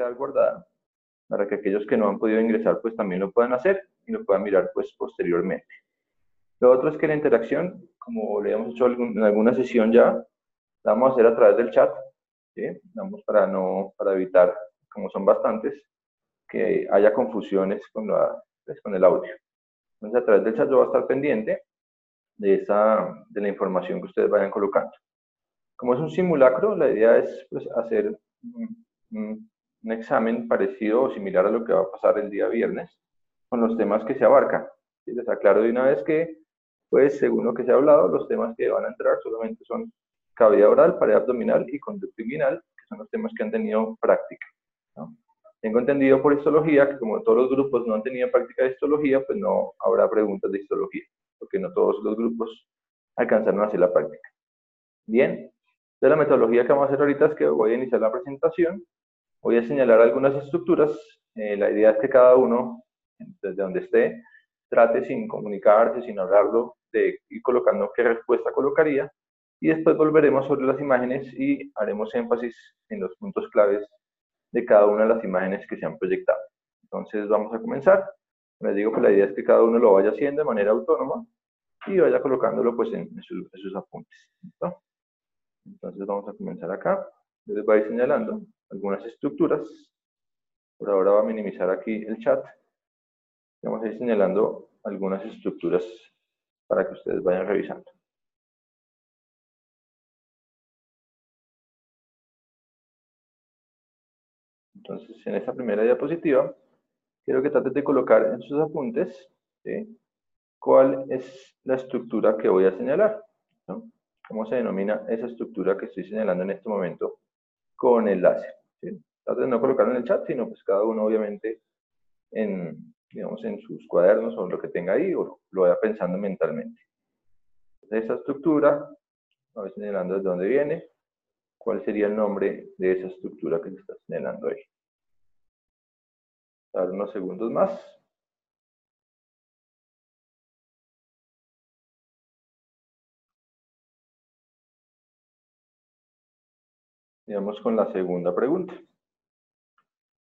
quedar guardada para que aquellos que no han podido ingresar pues también lo puedan hacer y lo puedan mirar pues posteriormente. Lo otro es que la interacción, como le hemos hecho en alguna sesión ya, la vamos a hacer a través del chat, ¿sí? Vamos para evitar, como son bastantes, que haya confusiones pues, con el audio. Entonces a través del chat yo voy a estar pendiente de la información que ustedes vayan colocando. Como es un simulacro, la idea es pues, hacer un examen parecido o similar a lo que va a pasar el día viernes con los temas que se abarcan. ¿Sí? Les aclaro de una vez que, pues, según lo que se ha hablado, los temas que van a entrar solamente son cavidad oral, pared abdominal y conducto inguinal, que son los temas que han tenido práctica, ¿no? Tengo entendido por histología que como todos los grupos no han tenido práctica de histología, pues no habrá preguntas de histología, porque no todos los grupos alcanzaron a hacer la práctica. Bien, entonces la metodología que vamos a hacer ahorita es que voy a iniciar la presentación, voy a señalar algunas estructuras, la idea es que cada uno, desde donde esté, trate sin comunicarse, sin hablarlo, de ir colocando qué respuesta colocaría, y después volveremos sobre las imágenes y haremos énfasis en los puntos claves de cada una de las imágenes que se han proyectado. Entonces vamos a comenzar. Les digo que la idea es que cada uno lo vaya haciendo de manera autónoma y vaya colocándolo pues en sus apuntes. ¿Listo? Entonces vamos a comenzar acá. Yo les voy a ir señalando algunas estructuras. Por ahora voy a minimizar aquí el chat. Vamos a ir señalando algunas estructuras para que ustedes vayan revisando. Entonces, en esta primera diapositiva, quiero que traten de colocar en sus apuntes, ¿sí?, cuál es la estructura que voy a señalar, ¿no? ¿Cómo se denomina esa estructura que estoy señalando en este momento con el láser? ¿Sí? Traten de no colocarlo en el chat, sino pues cada uno obviamente digamos, en sus cuadernos o lo que tenga ahí, o lo vaya pensando mentalmente. Esa estructura, voy señalando desde dónde viene, cuál sería el nombre de esa estructura que se está señalando ahí. Dar unos segundos más. Digamos con la segunda pregunta.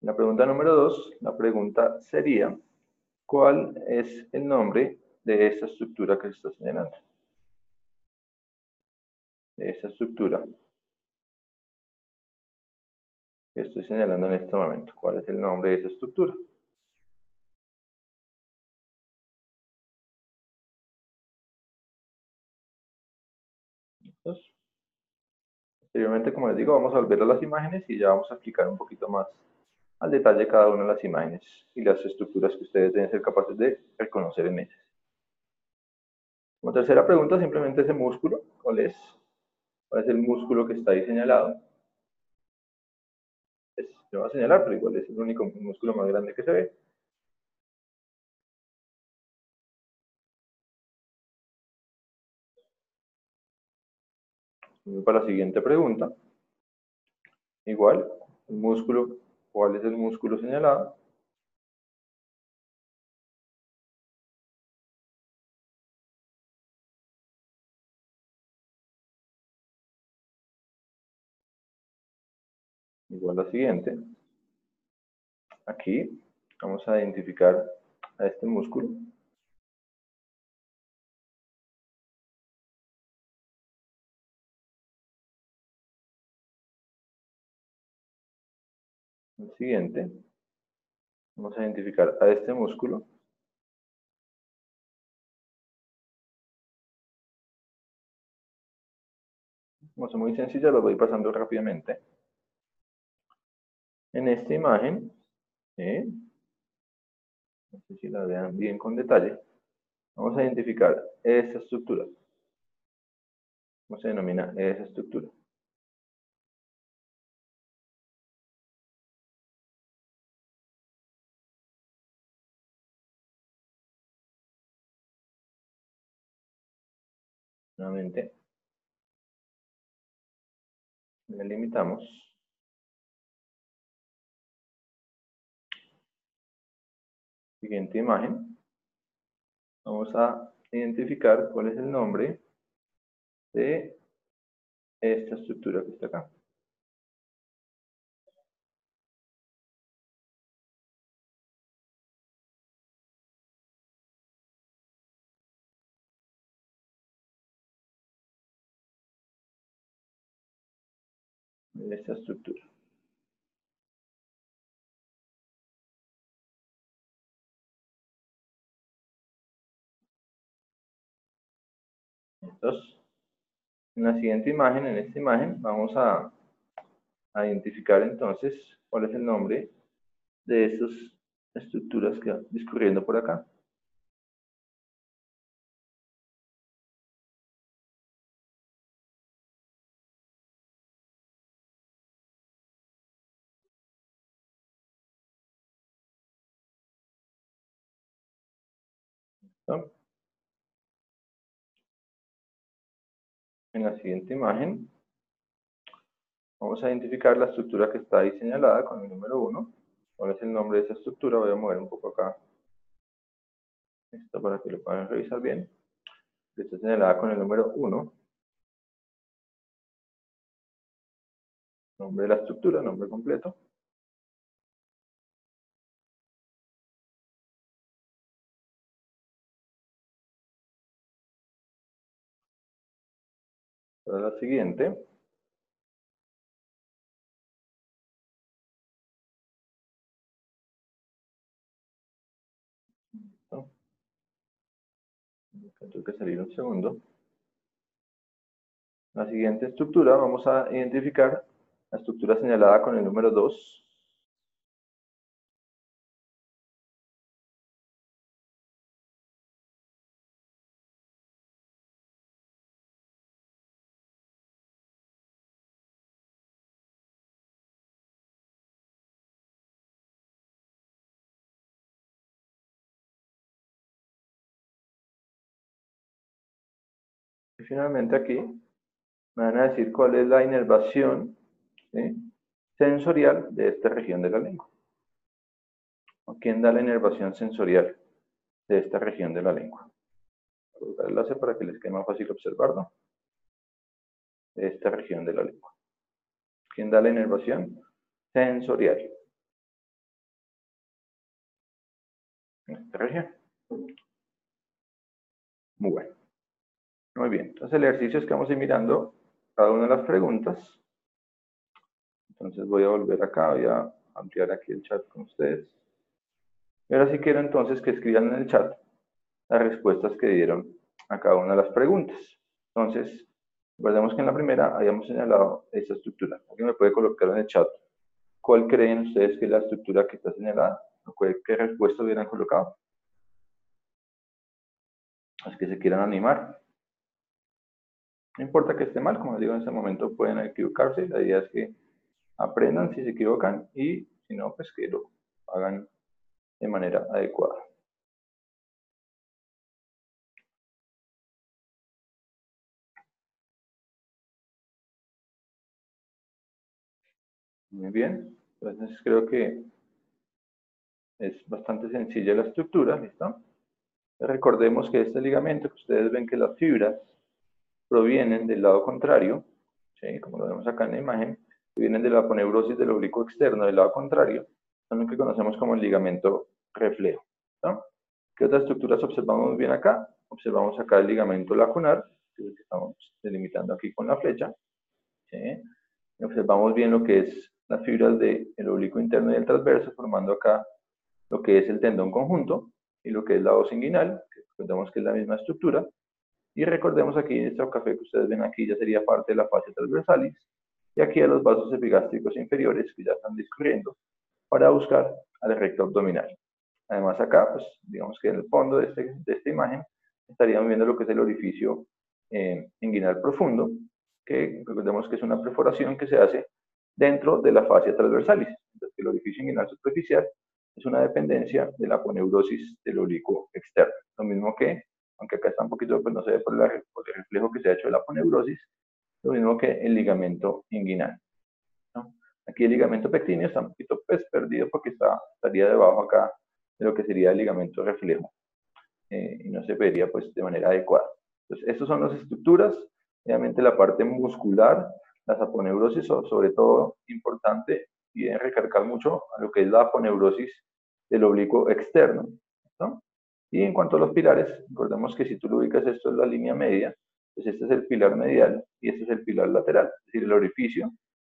La pregunta número 2, la pregunta sería, ¿cuál es el nombre de esta estructura que se está señalando? De esta estructura que estoy señalando en este momento. ¿Cuál es el nombre de esa estructura? Entonces, posteriormente, como les digo, vamos a volver a las imágenes y ya vamos a explicar un poquito más al detalle cada una de las imágenes y las estructuras que ustedes deben ser capaces de reconocer en ellas. Como tercera pregunta, simplemente ese músculo, ¿cuál es? ¿Cuál es el músculo que está ahí señalado? Yo voy a señalar, pero igual es el único músculo más grande que se ve. Voy para la siguiente pregunta. Igual, el músculo, ¿cuál es el músculo señalado? Igual la siguiente. Aquí vamos a identificar a este músculo. El siguiente. Vamos a identificar a este músculo. Como son muy sencillas, lo voy pasando rápidamente. En esta imagen, no sé si la vean bien con detalle, vamos a identificar esta estructura. ¿Cómo se denomina esa estructura? Nuevamente, delimitamos. Siguiente imagen. Vamos a identificar cuál es el nombre de esta estructura que está acá. de esta estructura. Entonces, en la siguiente imagen, en esta imagen, vamos a identificar entonces cuál es el nombre de estas estructuras que van discurriendo por acá. ¿No? En la siguiente imagen, vamos a identificar la estructura que está ahí señalada con el número 1. ¿Cuál es el nombre de esa estructura? Voy a mover un poco acá esto para que lo puedan revisar bien. Está señalada con el número 1. Nombre de la estructura, nombre completo. Para la siguiente. ¿No? Tengo que salir un segundo. La siguiente estructura, vamos a identificar la estructura señalada con el número 2. Y finalmente aquí me van a decir cuál es la inervación, ¿sí?, sensorial de esta región de la lengua. ¿O quién da la inervación sensorial de esta región de la lengua? Voy a colocar el enlace para que les quede más fácil observarlo. De esta región de la lengua. ¿Quién da la inervación sensorial? Esta región. Muy bueno. Muy bien. Entonces el ejercicio es que vamos a ir mirando cada una de las preguntas. Entonces voy a volver acá, voy a ampliar aquí el chat con ustedes. Y ahora sí quiero entonces que escriban en el chat las respuestas que dieron a cada una de las preguntas. Entonces, recordemos que en la primera habíamos señalado esta estructura. ¿Alguien me puede colocar en el chat cuál creen ustedes que es la estructura que está señalada? ¿Qué respuesta hubieran colocado? Los que se quieran animar. No importa que esté mal, como les digo, en este momento pueden equivocarse. La idea es que aprendan si se equivocan y si no, pues que lo hagan de manera adecuada. Muy bien, entonces creo que es bastante sencilla la estructura, ¿listo? Recordemos que este ligamento, que ustedes ven que las fibras provienen del lado contrario, ¿sí?, como lo vemos acá en la imagen, vienen de la aponeurosis del oblicuo externo del lado contrario, son lo que conocemos como el ligamento reflejo, ¿no? ¿Qué otras estructuras observamos bien acá? Observamos acá el ligamento lacunar, que es el que estamos delimitando aquí con la flecha, ¿sí? Y observamos bien lo que es las fibras del oblicuo interno y el transverso, formando acá lo que es el tendón conjunto y lo que es la voz inguinal, que recordemos que es la misma estructura. Y recordemos aquí, este café que ustedes ven aquí ya sería parte de la fascia transversalis, y aquí a los vasos epigástricos inferiores que ya están discurriendo para buscar al recto abdominal. Además acá, pues digamos que en el fondo de esta imagen estaríamos viendo lo que es el orificio inguinal profundo, que recordemos que es una perforación que se hace dentro de la fascia transversalis. Entonces, el orificio inguinal superficial es una dependencia de la aponeurosis del oblicuo externo. Lo mismo que, aunque acá está un poquito, pues no se ve por el reflejo que se ha hecho de la aponeurosis, lo mismo que el ligamento inguinal, ¿no? Aquí el ligamento pectíneo está un poquito pues, perdido porque estaría debajo acá de lo que sería el ligamento reflejo, y no se vería pues de manera adecuada. Entonces, estas son las estructuras. Obviamente la parte muscular, las aponeurosis, sobre todo importante, y deben recargar mucho a lo que es la aponeurosis del oblicuo externo, ¿no? Y en cuanto a los pilares, recordemos que si tú lo ubicas, esto es la línea media, pues este es el pilar medial y este es el pilar lateral, es decir, el orificio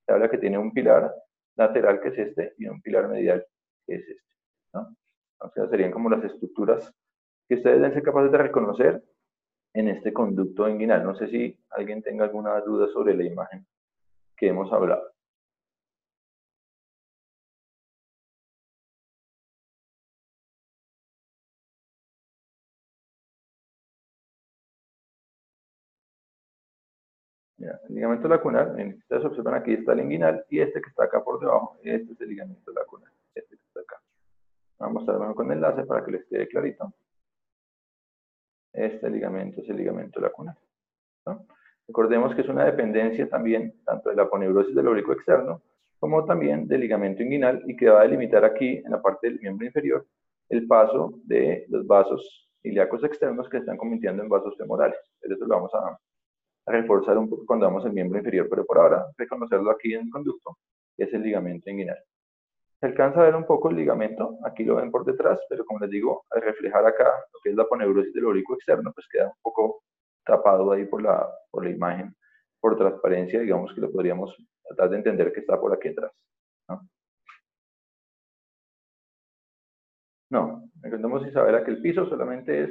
Se habla que tiene un pilar lateral, que es este, y un pilar medial, que es este, ¿no? Entonces serían como las estructuras que ustedes deben ser capaces de reconocer en este conducto inguinal. No sé si alguien tenga alguna duda sobre la imagen que hemos hablado. Ya, el ligamento lacunar, ustedes observan aquí está el inguinal y este que está acá por debajo, este es el ligamento lacunar, este que está acá. Vamos a mostrar mejor con el enlace para que les quede clarito. Este ligamento es el ligamento lacunar, ¿no? Recordemos que es una dependencia también, tanto de la aponeurosis del oblicuo externo, como también del ligamento inguinal, y que va a delimitar aquí, en la parte del miembro inferior, el paso de los vasos ilíacos externos que se están convirtiendo en vasos femorales. Eso lo vamos a reforzar un poco cuando vamos al miembro inferior, pero por ahora, reconocerlo aquí en el conducto, que es el ligamento inguinal. Se alcanza a ver un poco el ligamento, aquí lo ven por detrás, pero como les digo, al reflejar acá lo que es la aponeurosis del oblicuo externo, pues queda un poco tapado ahí por la imagen, por transparencia, digamos que lo podríamos tratar de entender que está por aquí atrás, ¿no? No, recordemos, Isabela, que el piso solamente es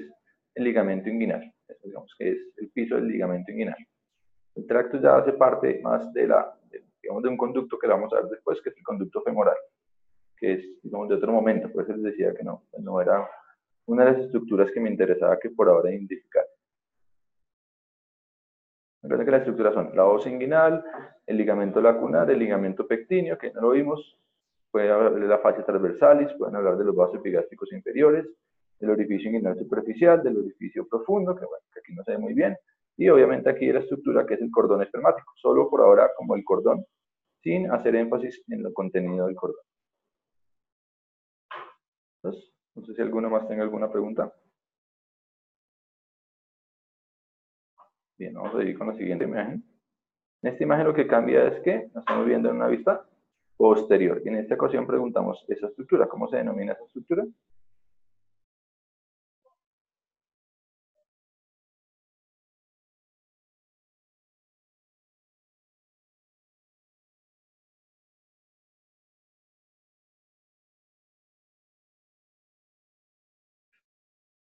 el ligamento inguinal, eso digamos que es el piso del ligamento inguinal. El tracto ya hace parte más digamos, de un conducto que le vamos a ver después, que es el conducto femoral, que es, digamos, de otro momento, por eso les decía que no, no era una de las estructuras que me interesaba que por ahora identificar. Recuerden que las estructuras son la os inguinal, el ligamento lacunar, el ligamento pectíneo, que no lo vimos, pueden hablar de la fascia transversalis, pueden hablar de los vasos epigástricos inferiores, del orificio inguinal superficial, del orificio profundo, que, bueno, que aquí no se ve muy bien, y obviamente aquí la estructura que es el cordón espermático, solo por ahora como el cordón, sin hacer énfasis en el contenido del cordón. Entonces, no sé si alguno más tenga alguna pregunta. Bien, vamos a ir con la siguiente imagen. En esta imagen lo que cambia es que nos estamos viendo en una vista posterior. Y en esta ocasión preguntamos esa estructura. ¿Cómo se denomina esa estructura?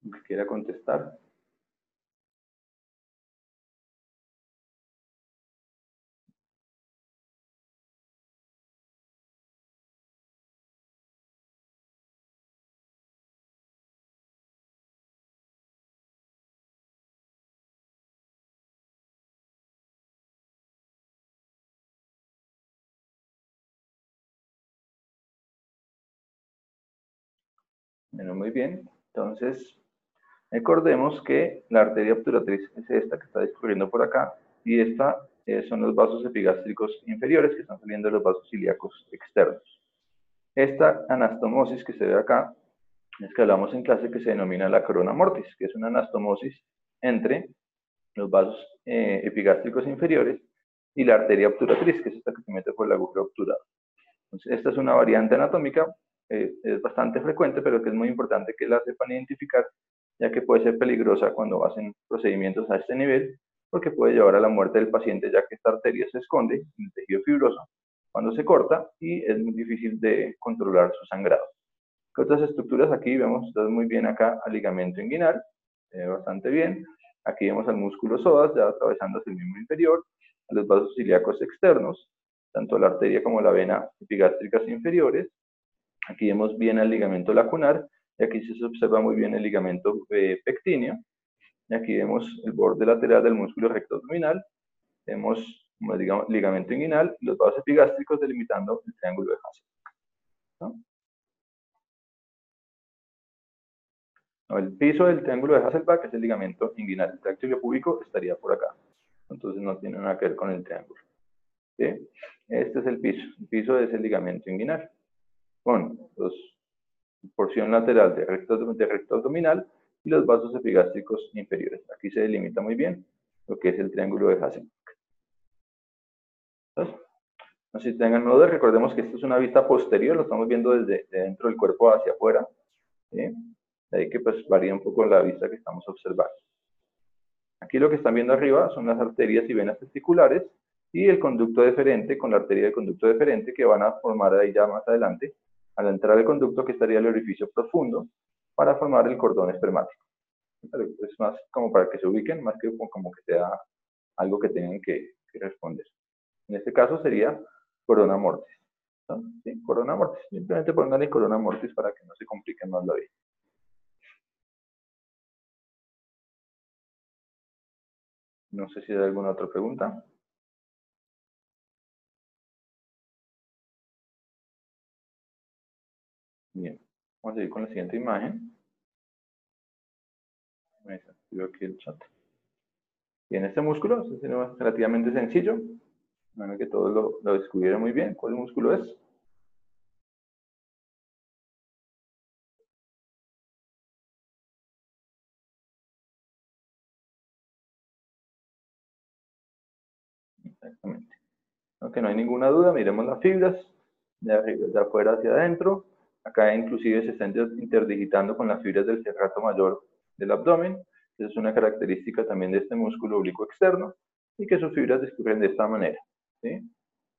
Que quiera contestar. Bueno, muy bien. Entonces, recordemos que la arteria obturatriz es esta que está discurriendo por acá y esta son los vasos epigástricos inferiores que están saliendo de los vasos ilíacos externos. Esta anastomosis que se ve acá es que hablamos en clase que se denomina la corona mortis, que es una anastomosis entre los vasos epigástricos inferiores y la arteria obturatriz, que es esta que se mete por el agujero obturado. Entonces, esta es una variante anatómica, es bastante frecuente, pero que es muy importante que la sepan identificar, ya que puede ser peligrosa cuando hacen procedimientos a este nivel, porque puede llevar a la muerte del paciente, ya que esta arteria se esconde en el tejido fibroso cuando se corta y es muy difícil de controlar su sangrado. ¿Qué otras estructuras? Aquí vemos entonces muy bien acá al ligamento inguinal, bastante bien. Aquí vemos al músculo psoas, ya atravesando hacia el miembro inferior, a los vasos ilíacos externos, tanto la arteria como la vena epigástricas inferiores. Aquí vemos bien el ligamento lacunar, y aquí se observa muy bien el ligamento pectíneo. Y aquí vemos el borde lateral del músculo recto abdominal. Vemos, como digamos, ligamento inguinal y los vasos epigástricos delimitando el triángulo de Hasselbalch, ¿no? El piso del triángulo de Hasselbalch es el ligamento inguinal. El tracto iliopúbico estaría por acá. Entonces no tiene nada que ver con el triángulo. ¿Sí? Este es el piso. El piso es el ligamento inguinal. Con la porción lateral de recto abdominal y los vasos epigástricos inferiores. Aquí se delimita muy bien lo que es el triángulo de Hasselbalch. Entonces, no sé si tengan dudas, recordemos que esto es una vista posterior, lo estamos viendo desde dentro del cuerpo hacia afuera. ¿Sí? De ahí que pues varía un poco la vista que estamos observando. Aquí lo que están viendo arriba son las arterias y venas testiculares y el conducto deferente con la arteria del conducto deferente que van a formar ahí ya más adelante, al entrar el conducto que estaría el orificio profundo para formar el cordón espermático. Pero es más como para que se ubiquen, más que como que sea algo que tengan que responder. En este caso sería corona mortis. ¿No? Sí, corona mortis. Simplemente pónganle corona mortis para que no se compliquen más la vida. No sé si hay alguna otra pregunta. Bien, vamos a seguir con la siguiente imagen. Me desactivo aquí el chat. Bien, este músculo es relativamente sencillo. Bueno, que todos lo descubrieron muy bien. ¿Cuál músculo es? Exactamente. Aunque no hay ninguna duda, miremos las fibras de afuera hacia adentro. Acá inclusive se están interdigitando con las fibras del serrato mayor del abdomen. Esa es una característica también de este músculo oblicuo externo y que sus fibras discurren de esta manera. ¿Sí?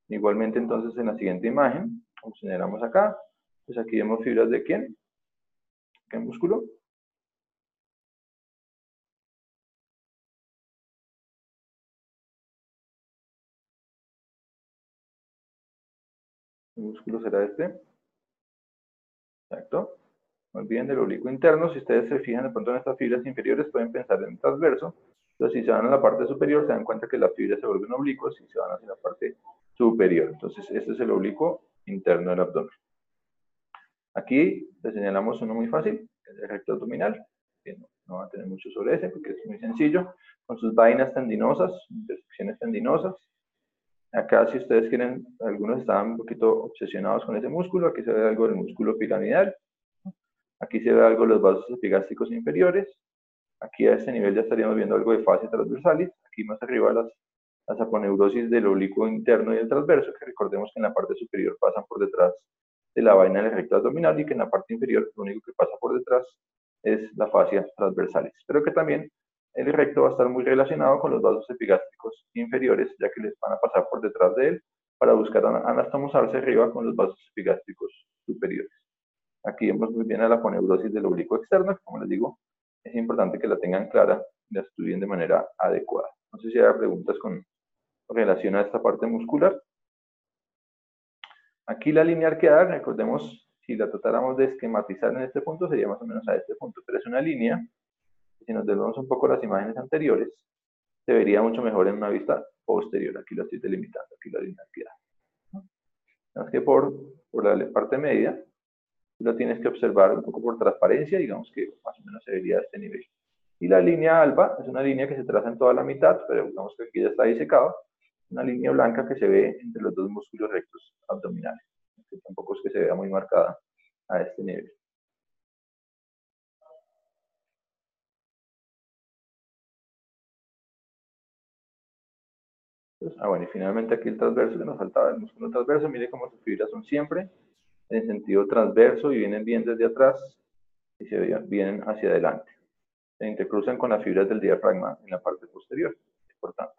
Igualmente entonces en la siguiente imagen, como señalamos acá, pues aquí vemos fibras de ¿quién? ¿Qué músculo? ¿Qué músculo será este? Exacto. Muy bien, del oblicuo interno, si ustedes se fijan de pronto en estas fibras inferiores, pueden pensar en transverso. Entonces, si se van a la parte superior, se dan cuenta que las fibras se vuelven oblicuos y se van hacia la parte superior. Entonces, este es el oblicuo interno del abdomen. Aquí le señalamos uno muy fácil, que es el recto abdominal, que no va a tener mucho sobre ese, porque es muy sencillo, con sus vainas tendinosas, intersecciones tendinosas. Acá, si ustedes quieren, algunos estaban un poquito obsesionados con ese músculo, aquí se ve algo del músculo piramidal. Aquí se ve algo de los vasos epigástricos inferiores. Aquí a este nivel ya estaríamos viendo algo de fascia transversalis. Aquí más arriba las aponeurosis del oblicuo interno y del transverso, que recordemos que en la parte superior pasan por detrás de la vaina del recto abdominal y que en la parte inferior lo único que pasa por detrás es la fascia transversalis. Pero que también el recto va a estar muy relacionado con los vasos epigástricos inferiores, ya que les van a pasar por detrás de él para buscar anastomosarse arriba con los vasos epigástricos superiores. Aquí vemos muy bien a la aponeurosis del oblicuo externo, que como les digo, es importante que la tengan clara y la estudien de manera adecuada. No sé si hay preguntas con relación a esta parte muscular. Aquí la línea arqueada, recordemos, si la tratáramos de esquematizar en este punto, sería más o menos a este punto, pero es una línea, si nos devolvemos un poco las imágenes anteriores, se vería mucho mejor en una vista posterior. Aquí la estoy delimitando, aquí la línea arqueada. Es que por la parte media, lo tienes que observar un poco por transparencia, digamos que más o menos se vería a este nivel. Y la línea alba es una línea que se traza en toda la mitad, pero digamos que aquí ya está disecado, una línea blanca que se ve entre los dos músculos rectos abdominales, que tampoco es que se vea muy marcada a este nivel. Entonces, bueno, y finalmente aquí el transverso, que nos faltaba el músculo transverso, mire cómo sus fibras son siempre en sentido transverso y vienen bien desde atrás y se vienen hacia adelante. Se intercruzan con las fibras del diafragma en la parte posterior, importante.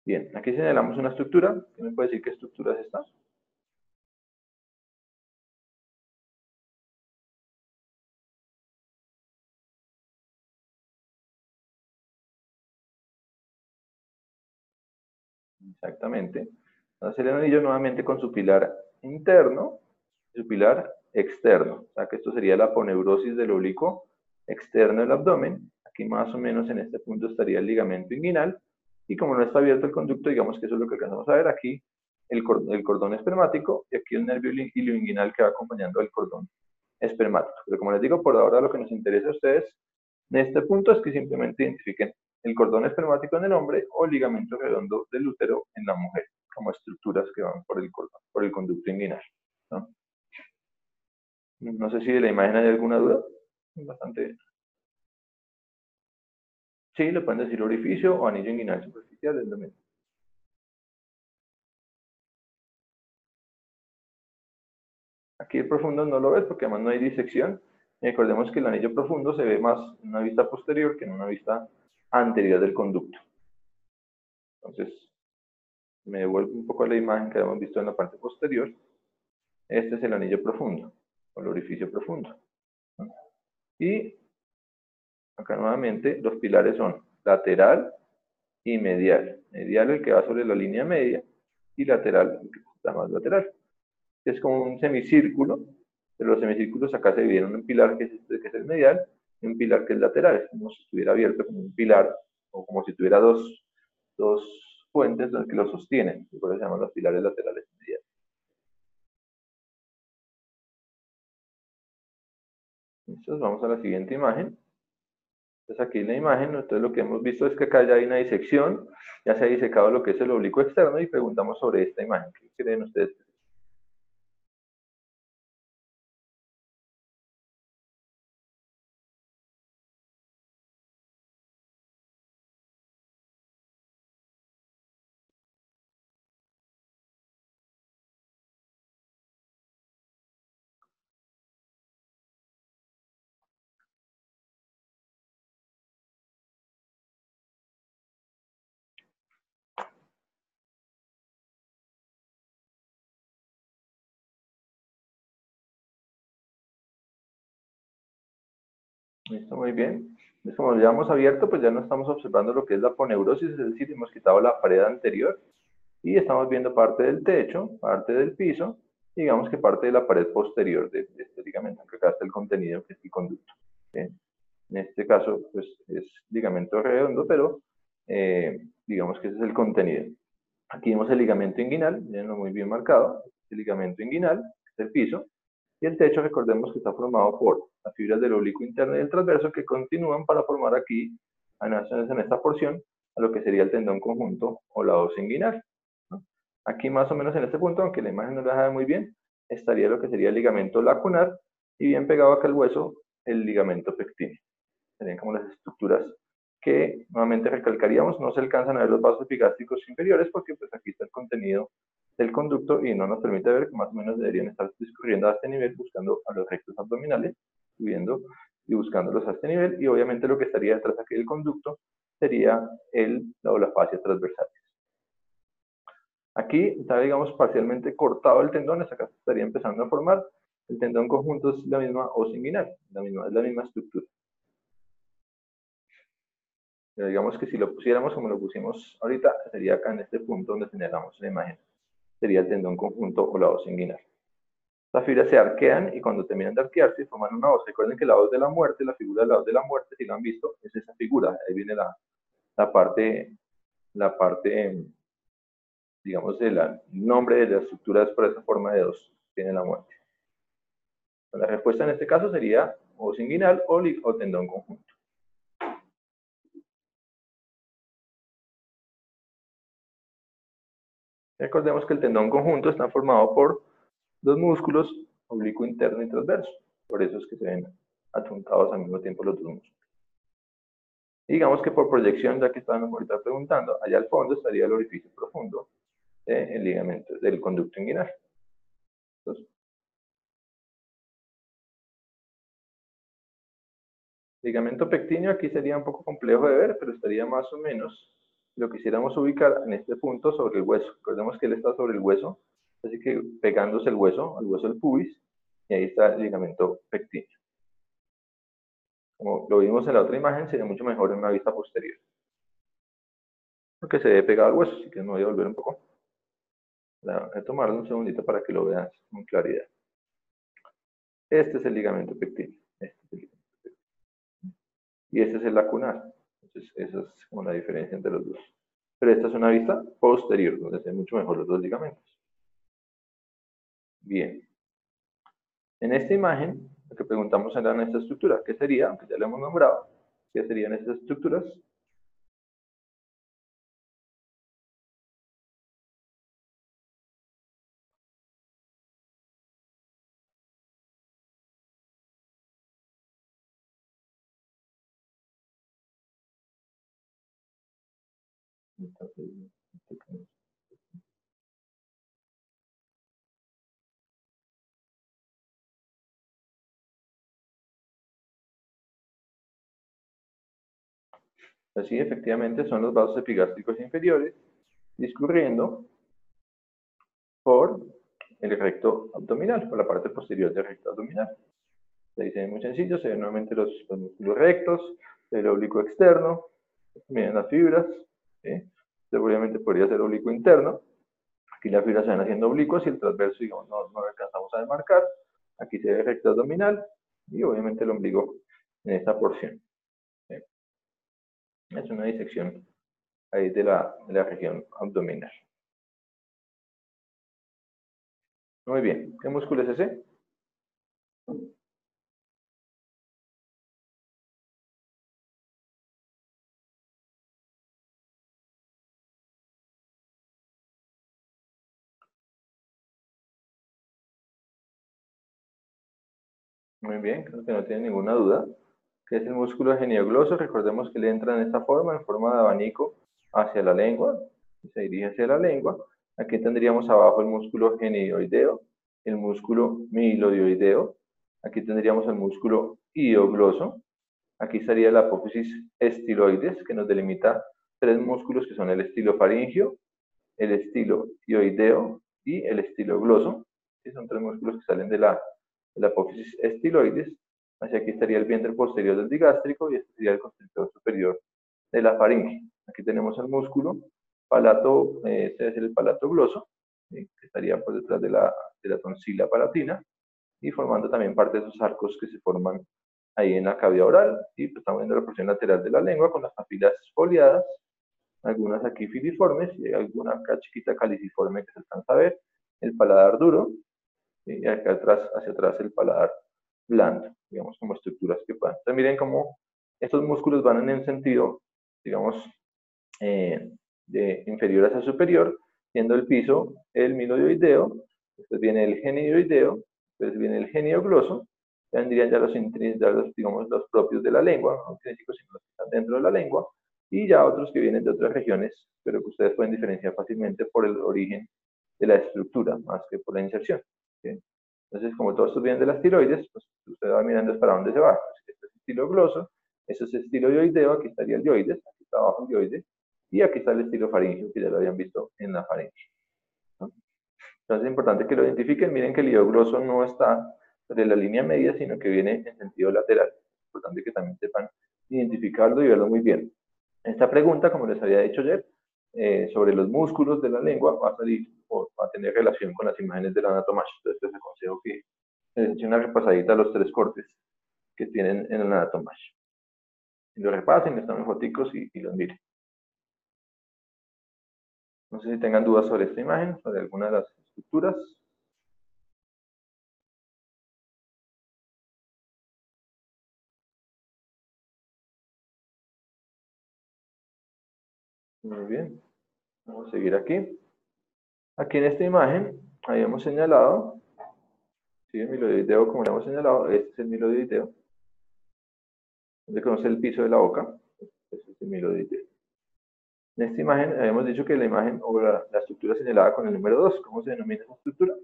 Bien, aquí señalamos una estructura. ¿Quién me puede decir qué estructura es esta? Exactamente. Entonces el anillo nuevamente con su pilar interno y su pilar externo. O sea que esto sería la aponeurosis del oblicuo externo del abdomen. Aquí más o menos en este punto estaría el ligamento inguinal. Y como no está abierto el conducto, digamos que eso es lo que alcanzamos a ver aquí, el cordón espermático y aquí el nervio ilioinguinal que va acompañando al cordón espermático. Pero como les digo, por ahora lo que nos interesa a ustedes en este punto es que simplemente identifiquen el cordón espermático en el hombre o el ligamento redondo del útero en la mujer, como estructuras que van por el cordón, por el conducto inguinal. ¿No? No sé si de la imagen hay alguna duda. Bastante. Sí, le pueden decir orificio o anillo inguinal superficial, es lo mismo. Aquí el profundo no lo ves porque además no hay disección. Y recordemos que el anillo profundo se ve más en una vista posterior que en una vista anterior del conducto. Entonces, Me devuelvo un poco a la imagen que habíamos visto en la parte posterior. Este es el anillo profundo, o el orificio profundo, ¿no? Y acá nuevamente los pilares son lateral y medial. Medial el que va sobre la línea media y lateral el que está más lateral. Es como un semicírculo, pero los semicírculos acá se dividen en un pilar que es el medial y un pilar que es lateral. Es como si estuviera abierto como un pilar o como si tuviera dos puentes que lo sostienen. Y por eso se llaman los pilares laterales mediales. Entonces vamos a la siguiente imagen. Entonces aquí en la imagen, entonces lo que hemos visto es que acá ya hay una disección, ya se ha disecado lo que es el oblicuo externo y preguntamos sobre esta imagen. ¿Qué creen ustedes? Listo, muy bien. Entonces, como ya hemos abierto, pues ya no estamos observando lo que es la poneurosis, es decir, hemos quitado la pared anterior y estamos viendo parte del techo, parte del piso, y digamos que parte de la pared posterior de este ligamento, que acá está el contenido, que es el conducto. ¿Sí? En este caso, pues es ligamento redondo, pero digamos que ese es el contenido. Aquí vemos el ligamento inguinal, mirenlo muy bien marcado, el ligamento inguinal, que es el piso, y el techo, recordemos que está formado por las fibras del oblicuo interno y del transverso que continúan para formar aquí, en esta porción, a lo que sería el tendón conjunto o la os inguinal, ¿no? Aquí más o menos en este punto, aunque la imagen no lo deja muy bien, estaría lo que sería el ligamento lacunar y bien pegado acá al hueso, el ligamento pectíneo. Serían como las estructuras que nuevamente recalcaríamos, no se alcanzan a ver los vasos epigástricos inferiores porque pues aquí está el contenido del conducto y no nos permite ver que más o menos deberían estar discurriendo a este nivel buscando a los rectos abdominales, subiendo y buscándolos a este nivel y obviamente lo que estaría detrás aquí del conducto sería la fascia transversal. Aquí está, digamos, parcialmente cortado el tendón, acá se estaría empezando a formar. El tendón conjunto es la misma os inguinal, es la misma estructura. Pero digamos que si lo pusiéramos como lo pusimos ahorita, sería acá en este punto donde señalamos la imagen. Sería el tendón conjunto o la os inguinal. Las fibras se arquean y cuando terminan de arquearse forman una os. Recuerden que la os de la muerte, la figura de la os de la muerte, si lo han visto, es esa figura. Ahí viene la parte, digamos, del nombre de la estructura es por esa forma de os. Tiene la muerte. La respuesta en este caso sería os inguinal o tendón conjunto. Recordemos que el tendón conjunto está formado por dos músculos, oblicuo interno y transverso. Por eso es que se ven adjuntados al mismo tiempo los dos músculos. Y digamos que por proyección, ya que estaban ahorita preguntando, allá al fondo estaría el orificio profundo del ligamento, del conducto inguinal. Entonces, ligamento pectíneo aquí sería un poco complejo de ver, pero estaría más o menos, si lo quisiéramos ubicar en este punto sobre el hueso. Recordemos que él está sobre el hueso, así que pegándose el hueso, al hueso del pubis, y ahí está el ligamento pectíneo. Como lo vimos en la otra imagen, sería mucho mejor en una vista posterior, porque se ve pegado al hueso, así que me voy a volver un poco. Voy a tomarlo un segundito para que lo veas con claridad. Este es el ligamento pectíneo. Y este es el lacunar. Entonces, esa es como la diferencia entre los dos. Pero esta es una vista posterior, donde se ven mucho mejor los dos ligamentos. Bien. En esta imagen, lo que preguntamos era en esta estructura. ¿Qué sería? Aunque ya lo hemos nombrado. ¿Qué serían estas estructuras? Así, efectivamente, son los vasos epigástricos inferiores discurriendo por el recto abdominal, por la parte posterior del recto abdominal. Se dice muy sencillo, se ven nuevamente los músculos rectos, el oblicuo externo, miren las fibras, ¿sí? Obviamente podría ser oblicuo interno. Aquí las fibras se van haciendo oblicuas y el transverso, digamos, no alcanzamos a demarcar. Aquí se ve el recto abdominal y obviamente el ombligo en esta porción, ¿sí? Es una disección ahí de la región abdominal. Muy bien, ¿qué músculo es ese? Muy bien, creo que no tiene ninguna duda. ¿Qué es el músculo geniogloso? Recordemos que le entra en esta forma, en forma de abanico, hacia la lengua, y se dirige hacia la lengua. Aquí tendríamos abajo el músculo genioideo, el músculo milodioideo. Aquí tendríamos el músculo idiogloso. Aquí estaría la apófisis estiloides, que nos delimita tres músculos que son el estilofaringio, el estiloioideo y el estilogloso, que son tres músculos que salen de la apófisis estiloides. Hacia aquí estaría el vientre posterior del digástrico y este sería el constrictor superior de la faringe. Aquí tenemos el músculo palato, este es el palato gloso, ¿sí? Que estaría por detrás de la tonsila palatina y formando también parte de esos arcos que se forman ahí en la cavidad oral. Y pues estamos viendo la porción lateral de la lengua con las papilas foliadas, algunas aquí filiformes y alguna acá chiquita caliciforme que se alcanza a ver, el paladar duro, y acá atrás, hacia atrás el paladar blando, digamos, como estructuras que puedan. Entonces miren cómo estos músculos van en el sentido, digamos, de inferior hacia superior, siendo el piso el milodioideo, después viene el genioideo, después viene el geniogloso, ya vendrían ya los, digamos, los propios de la lengua, no intrínsecos, sino los que están dentro de la lengua, y ya otros que vienen de otras regiones, pero que ustedes pueden diferenciar fácilmente por el origen de la estructura, más que por la inserción, ¿sí? Entonces, como todos estos vienen de las tiroides, pues usted va mirando para dónde se va. Este es estilo gloso, eso es estilo dioideo, aquí estaría el dioides, aquí está abajo el dioides, y aquí está el estilo faríngeo, que ya lo habían visto en la faringe, ¿no? Entonces es importante que lo identifiquen. Miren que el idiogloso no está sobre la línea media, sino que viene en sentido lateral. Es importante que también sepan identificarlo y verlo muy bien. Esta pregunta, como les había dicho ayer, sobre los músculos de la lengua va a salir o va a tener relación con las imágenes del anatomash. Entonces les aconsejo que les echen una repasadita a los tres cortes que tienen en el anatomash. Y lo repasen, les tomen foticos y los miren. No sé si tengan dudas sobre esta imagen, sobre alguna de las estructuras. Muy bien, vamos a seguir aquí. Aquí en esta imagen habíamos señalado, ¿sí? El milodioideo, como le hemos señalado, este es el milodioideo. ¿Dónde conoce el piso de la boca? Este es el milodioideo. En esta imagen habíamos dicho que la imagen o la estructura señalada con el número 2, ¿cómo se denomina esa estructura?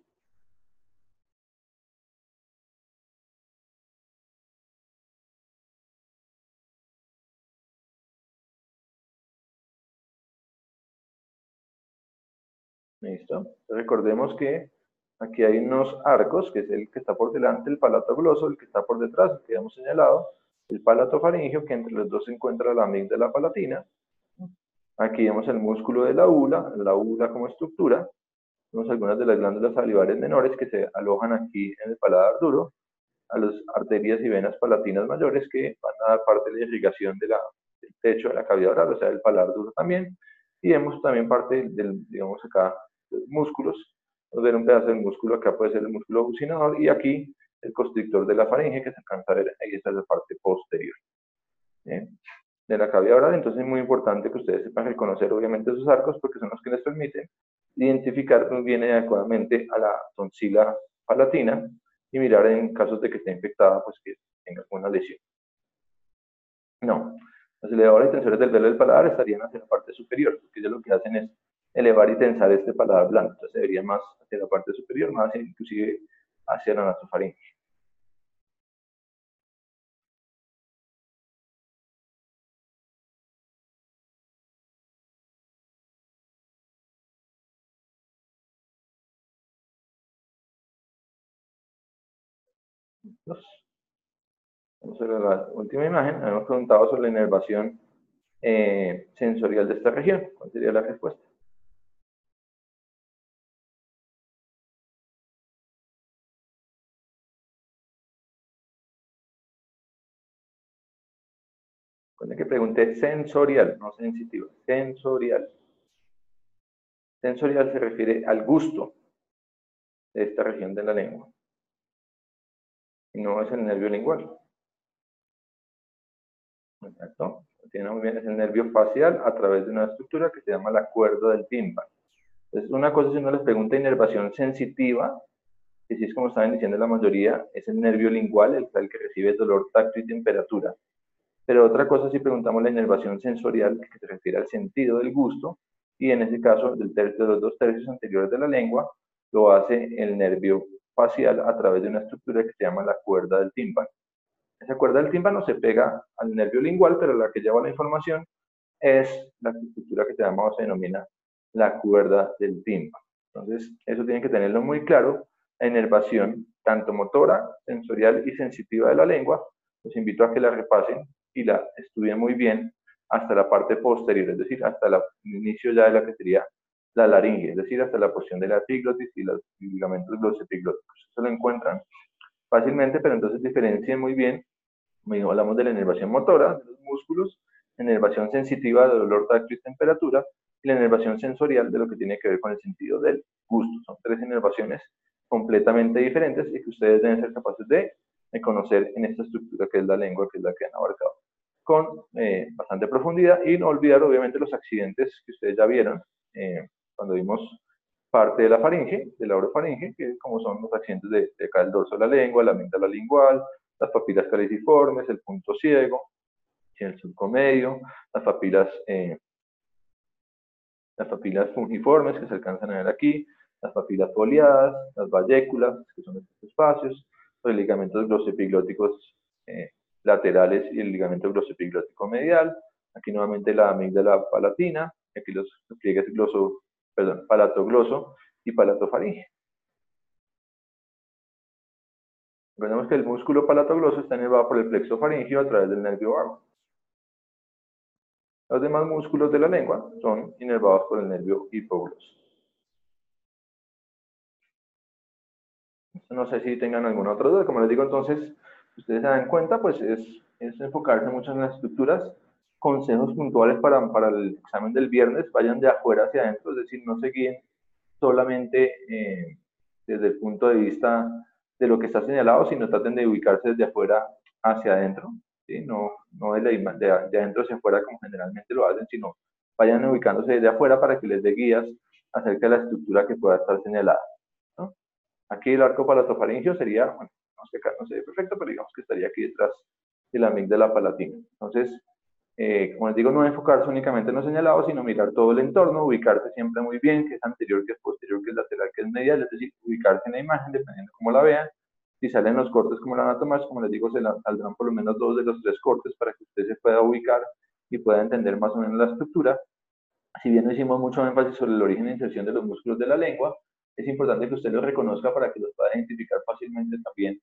Listo. Entonces, recordemos que aquí hay unos arcos, que es el que está por delante, el palato gloso, el que está por detrás, el que habíamos señalado, el palato faríngeo, que entre los dos se encuentra la amígdala palatina. Aquí vemos el músculo de la úvula como estructura. Vemos algunas de las glándulas salivares menores que se alojan aquí en el paladar duro, a las arterias y venas palatinas mayores que van a dar parte de la irrigación del techo de la cavidad oral, o sea, del paladar duro también. Y vemos también parte del, digamos acá, de los músculos. Vamos a ver un pedazo del músculo, acá puede ser el músculo bucinador, y aquí el constrictor de la faringe que se alcanza a ver, ahí está la parte posterior, ¿eh? De la cavidad oral. Entonces es muy importante que ustedes sepan reconocer obviamente esos arcos porque son los que les permiten identificar muy bien y adecuadamente a la tonsila palatina y mirar en casos de que esté infectada, pues que tenga alguna lesión. No, los elevadores y tensores del velo del paladar estarían hacia la parte superior, porque ellos lo que hacen es elevar y tensar este paladar blando, entonces debería más hacia la parte superior, más inclusive hacia la nasofaringe. Vamos a ver la última imagen. Hemos preguntado sobre la inervación sensorial de esta región. ¿Cuál sería la respuesta? Recuerden que pregunté sensorial, no sensitiva. Sensorial. Sensorial se refiere al gusto de esta región de la lengua. Y no es el nervio lingual. Exacto. Tiene muy bien, es el nervio facial a través de una estructura que se llama la cuerda del tímpano. Entonces, una cosa si uno les pregunta inervación sensitiva, que si es como estaban diciendo la mayoría, es el nervio lingual, el que recibe dolor, tacto y temperatura. Pero otra cosa si preguntamos la inervación sensorial, que se refiere al sentido del gusto, y en ese caso, de los 2 tercios anteriores de la lengua, lo hace el nervio facial a través de una estructura que se llama la cuerda del tímpano. Esa cuerda del tímpano se pega al nervio lingual, pero la que lleva la información es la estructura que se llama o se denomina la cuerda del tímpano. Entonces, eso tienen que tenerlo muy claro. La inervación, tanto motora, sensorial y sensitiva de la lengua, los invito a que la repasen y la estudien muy bien hasta la parte posterior, es decir, hasta el inicio ya de la que sería la laringe, es decir, hasta la porción de la epiglotis y los ligamentos glosoepiglóticos. Eso lo encuentran fácilmente, pero entonces diferencien muy bien. Hablamos de la inervación motora, de los músculos, la inervación sensitiva de dolor, tacto y temperatura, y la inervación sensorial de lo que tiene que ver con el sentido del gusto. Son 3 inervaciones completamente diferentes y que ustedes deben ser capaces de conocer en esta estructura que es la lengua, que es la que han abarcado con bastante profundidad, y no olvidar obviamente los accidentes que ustedes ya vieron cuando vimos parte de la faringe, de la orofaringe, que como son los accidentes de acá el dorso de la lengua, la amígdala lingual, las papilas caliciformes, el punto ciego, el surco medio, las papilas fungiformes que se alcanzan a ver aquí, las papilas foliadas, las valléculas, que son estos espacios, los ligamentos glosoepiglóticos laterales y el ligamento glosoepiglótico medial, aquí nuevamente la amígdala palatina, aquí los pliegues palatogloso y palatofaringe. Recordemos que el músculo palatogloso está inervado por el plexo faríngeo a través del nervio vago. Los demás músculos de la lengua son inervados por el nervio hipogloso. No sé si tengan alguna otra duda. Como les digo, entonces, ustedes se dan cuenta, pues es enfocarse mucho en las estructuras. Consejos puntuales para el examen del viernes, vayan de afuera hacia adentro, es decir, no se guíen solamente desde el punto de vista de lo que está señalado, sino traten de ubicarse desde afuera hacia adentro, ¿sí? No de adentro hacia afuera como generalmente lo hacen, sino vayan ubicándose desde afuera para que les dé guías acerca de la estructura que pueda estar señalada, ¿no? Aquí el arco palatofaringeo sería, bueno, no se ve perfecto, pero digamos que estaría aquí detrás de la amígdala palatina. Entonces, como les digo, no enfocarse únicamente en lo señalado, sino mirar todo el entorno, ubicarse siempre muy bien, que es anterior, que es posterior, que es lateral, que es medial, es decir, ubicarse en la imagen, dependiendo de cómo la vean. Si salen los cortes como la van a tomar, como les digo, saldrán por lo menos 2 de los 3 cortes para que usted se pueda ubicar y pueda entender más o menos la estructura. Si bien no hicimos mucho énfasis sobre el origen e inserción de los músculos de la lengua, es importante que usted los reconozca para que los pueda identificar fácilmente también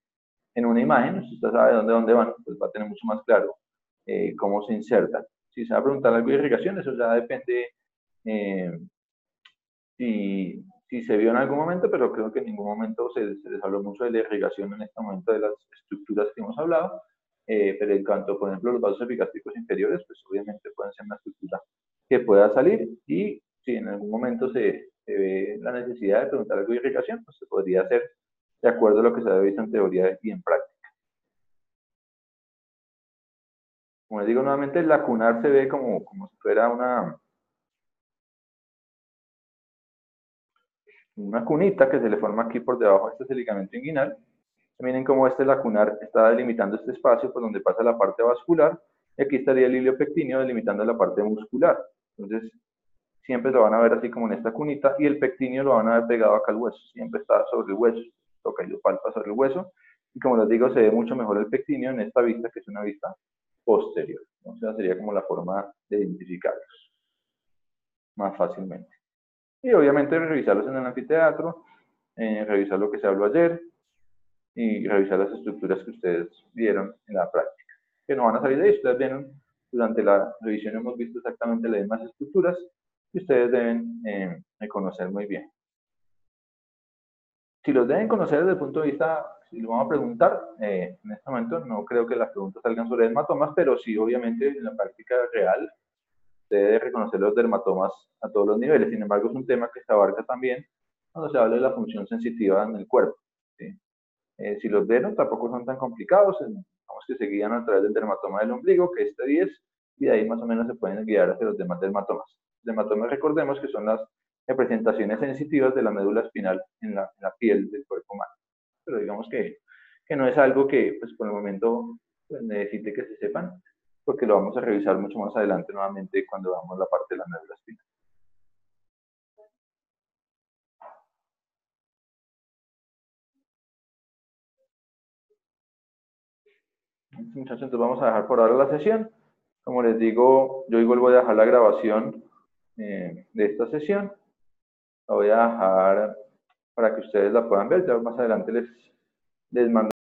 en una imagen. Si usted sabe dónde van, pues va a tener mucho más claro cómo se insertan. Si se va a preguntar algo de irrigación, eso ya depende eh, si se vio en algún momento, pero creo que en ningún momento se les habló mucho de la irrigación en este momento de las estructuras que hemos hablado. Pero en cuanto, por ejemplo, los vasos epigástricos inferiores, pues obviamente pueden ser una estructura que pueda salir, y si en algún momento se ve la necesidad de preguntar algo de irrigación, pues se podría hacer de acuerdo a lo que se ha visto en teoría y en práctica. Como les digo nuevamente, el lacunar se ve como si fuera una cunita que se le forma aquí por debajo. Este es el ligamento inguinal. Miren cómo este lacunar está delimitando este espacio por donde pasa la parte vascular, y aquí estaría el hilio pectíneo delimitando la parte muscular. Entonces, siempre lo van a ver así como en esta cunita, y el pectíneo lo van a ver pegado acá al hueso, siempre está sobre el hueso, toca y lo palpa sobre el hueso, y como les digo, se ve mucho mejor el pectíneo en esta vista, que es una vista posterior. O sea, sería como la forma de identificarlos más fácilmente. Y obviamente revisarlos en el anfiteatro, revisar lo que se habló ayer, y revisar las estructuras que ustedes vieron en la práctica. Que no van a salir de ahí, ustedes vieron, durante la revisión hemos visto exactamente las mismas estructuras que ustedes deben conocer muy bien. Si los deben conocer desde el punto de vista, si lo vamos a preguntar, en este momento no creo que las preguntas salgan sobre dermatomas, pero sí, obviamente, en la práctica real, se debe reconocer los dermatomas a todos los niveles. Sin embargo, es un tema que se abarca también cuando se habla de la función sensitiva en el cuerpo. ¿Sí? Si los ven, tampoco son tan complicados, digamos que se guían a través del dermatoma del ombligo, que es T10, y de ahí más o menos se pueden guiar hacia los demás dermatomas. Dermatomas, recordemos que son las representaciones sensitivas de la médula espinal en la piel del cuerpo humano. Pero digamos que no es algo que pues, por el momento pues, necesite que se sepan, porque lo vamos a revisar mucho más adelante nuevamente cuando veamos la parte de la médula espinal. Muchachos, entonces vamos a dejar por ahora la sesión. Como les digo, yo igual voy a dejar la grabación de esta sesión. La voy a dejar para que ustedes la puedan ver. Ya más adelante les mando